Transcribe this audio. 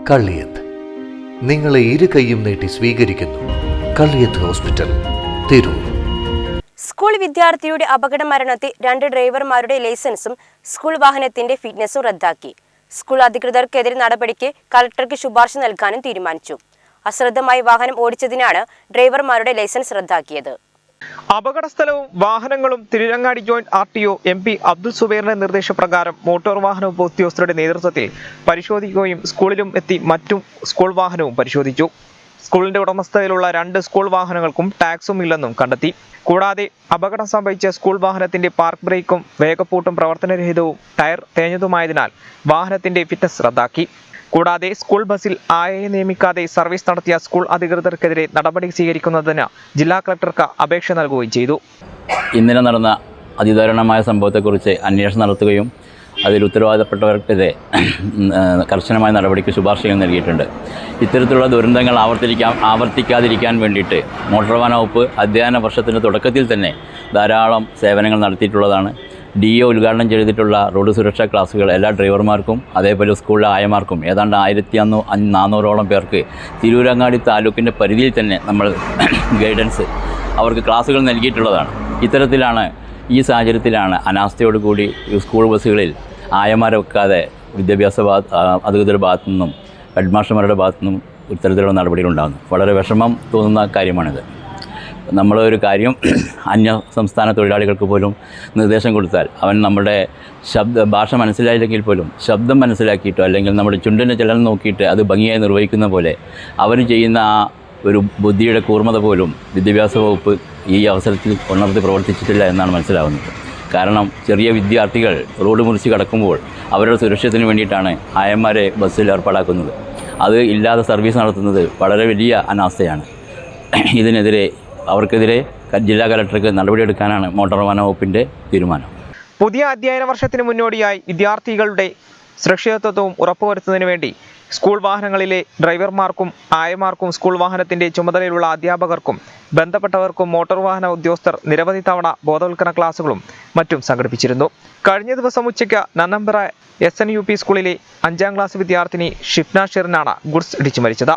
കള്ളിയത്ത് നിങ്ങളെ ഇരു കൈയും നീട്ടി സ്വീകരിക്കുന്നു. കള്ളിയത്ത് ഹോസ്പിറ്റൽ, തിരൂർ. സ്കൂൾ വിദ്യാർത്ഥിയുടെ അപകട മരണത്തിൽ 2 ഡ്രൈവർമാരുടെ ലൈസൻസും സ്കൂൾ വാഹനത്തിന്റെ ഫിറ്റ്നസും റദ്ദാക്കി. സ്കൂൾ അധികൃതർക്കെതിരെ നടപടിക്ക് കളക്ടർക്ക് ശുപാർശ നൽകാനും തീരുമാനിച്ചു. അശ്രദ്ധമായി വാഹനം ഓടിച്ചതിനാണ് ഡ്രൈവർമാരുടെ ലൈസൻസ് റദ്ദാക്കിയത്. അപകട സ്ഥലവും വാഹനങ്ങളും Tirurangadi joint RTO MP Abdul സുബൈറിന്റെ നിർദ്ദേശപ്രകാരം മോട്ടോർ വാഹന വകുപ്പ് ഉദ്യോഗസ്ഥരുടെ നേതൃത്വത്തിൽ പരിശോധിക്കുകയും സ്കൂളിലും എത്തി മറ്റും സ്കൂൾ വാഹനവും പരിശോധിച്ചു. സ്കൂളിന്റെ ഉടമസ്ഥതയിലുള്ള 2 സ്കൂൾ വാഹനങ്ങൾക്കും ടാക്സും ഇല്ലെന്നും കണ്ടെത്തി. കൂടാതെ അപകടം സംഭവിച്ച സ്കൂൾ വാഹനത്തിന്റെ പാർക്ക് ബ്രേക്കും വേഗപ്പൂട്ടും പ്രവർത്തനരഹിതവും ടയർ തേഞ്ഞതുമായതിനാൽ വാഹനത്തിന്റെ ഫിറ്റ്നസ് റദ്ദാക്കി. കൂടാതെ സ്കൂൾ ബസ്സിൽ ആയയെ നിയമിക്കാതെ സർവീസ് നടത്തിയ സ്കൂൾ അധികൃതർക്കെതിരെ നടപടി സ്വീകരിക്കുന്നതിന് ജില്ലാ കളക്ടർക്ക് അപേക്ഷ നൽകുകയും ചെയ്തു. ഇന്നലെ നടന്ന അതിദാരുണമായ സംഭവത്തെക്കുറിച്ച് അന്വേഷണം നടത്തുകയും അതിൽ ഉത്തരവാദപ്പെട്ടവർക്കെതിരെ കർശനമായ നടപടിക്ക് ശുപാർശകൾ നൽകിയിട്ടുണ്ട്. ഇത്തരത്തിലുള്ള ദുരന്തങ്ങൾ ആവർത്തിക്കാതിരിക്കാൻ വേണ്ടിയിട്ട് മോട്ടോർ വാഹന വകുപ്പ് അധ്യയന വർഷത്തിൻ്റെ തുടക്കത്തിൽ തന്നെ ധാരാളം സേവനങ്ങൾ നടത്തിയിട്ടുള്ളതാണ്. DO ഉദ്ഘാടനം ചെയ്തിട്ടുള്ള റോഡ് സുരക്ഷാ ക്ലാസുകൾ എല്ലാ ഡ്രൈവർമാർക്കും അതേപോലെ സ്കൂളിലെ ആയമാർക്കും ഏതാണ്ട് 1400ഓളം പേർക്ക് തിരൂരങ്ങാടി താലൂക്കിൻ്റെ പരിധിയിൽ തന്നെ നമ്മൾ ഗൈഡൻസ് അവർക്ക് ക്ലാസുകൾ നൽകിയിട്ടുള്ളതാണ്. ഈ സാഹചര്യത്തിലാണ് അനാസ്ഥയോടുകൂടി സ്കൂൾ ബസ്സുകളിൽ ആയമാരെ വെക്കാതെ വിദ്യാഭ്യാസ അധികൃതരുടെ ഭാഗത്തു നിന്നും ഹെഡ്മാസ്റ്റർമാരുടെ ഭാഗത്തു നിന്നും ഇത്തരത്തിലുള്ള നടപടികളുണ്ടാകുന്നു. വളരെ വിഷമം തോന്നുന്ന കാര്യമാണിത്. നമ്മളൊരു കാര്യം അന്യ സംസ്ഥാന തൊഴിലാളികൾക്ക് പോലും നിർദ്ദേശം കൊടുത്താൽ അവൻ നമ്മുടെ ഭാഷ മനസ്സിലായില്ലെങ്കിൽ പോലും ശബ്ദം മനസ്സിലാക്കിയിട്ടോ അല്ലെങ്കിൽ നമ്മുടെ ചുണ്ടിൻ്റെ ചലനം നോക്കിയിട്ട് അത് ഭംഗിയായി നിർവഹിക്കുന്ന പോലെ അവർ ചെയ്യുന്ന ആ ഒരു ബുദ്ധിയുടെ കൂർമ്മത പോലും വിദ്യാഭ്യാസ വകുപ്പ് ഈ അവസരത്തിൽ ഉണർത്തി പ്രവർത്തിച്ചിട്ടില്ല എന്നാണ് മനസ്സിലാവുന്നത്. കാരണം ചെറിയ വിദ്യാർത്ഥികൾ റോഡ് മുറിച്ച് കടക്കുമ്പോൾ അവരുടെ സുരക്ഷത്തിന് വേണ്ടിയിട്ടാണ് ആയന്മാരെ ബസ്സിൽ ഏർപ്പാടാക്കുന്നത്. അത് ഇല്ലാതെ സർവീസ് നടത്തുന്നത് വളരെ വലിയ അനാസ്ഥയാണ്. അവർക്കെതിരെ ജില്ലാ കലക്ടർക്ക് നടപടിയെടുക്കാനാണ് മോട്ടോർ വാഹന വകുപ്പിൻ്റെ തീരുമാനം. പുതിയ അധ്യയന വർഷത്തിന് മുന്നോടിയായി വിദ്യാർത്ഥികളുടെ സുരക്ഷിതത്വവും ഉറപ്പുവരുത്തുന്നതിന് വേണ്ടി സ്കൂൾ വാഹനങ്ങളിലെ ഡ്രൈവർമാർക്കും ആയമാർക്കും സ്കൂൾ വാഹനത്തിന്റെ ചുമതലയുള്ള അധ്യാപകർക്കും ബന്ധപ്പെട്ടവർക്കും മോട്ടോർ വാഹന ഉദ്യോഗസ്ഥർ നിരവധി തവണ ബോധവൽക്കരണ ക്ലാസുകളും മറ്റും സംഘടിപ്പിച്ചിരുന്നു. കഴിഞ്ഞ ദിവസം ഉച്ചയ്ക്ക് നന്നമ്പ്ര SNUP സ്കൂളിലെ 5ാം ക്ലാസ് വിദ്യാർത്ഥിനി ഷിഫ്ന ഷെറിനാണ് ഗുഡ്സ് ഇടിച്ചു മരിച്ചത്.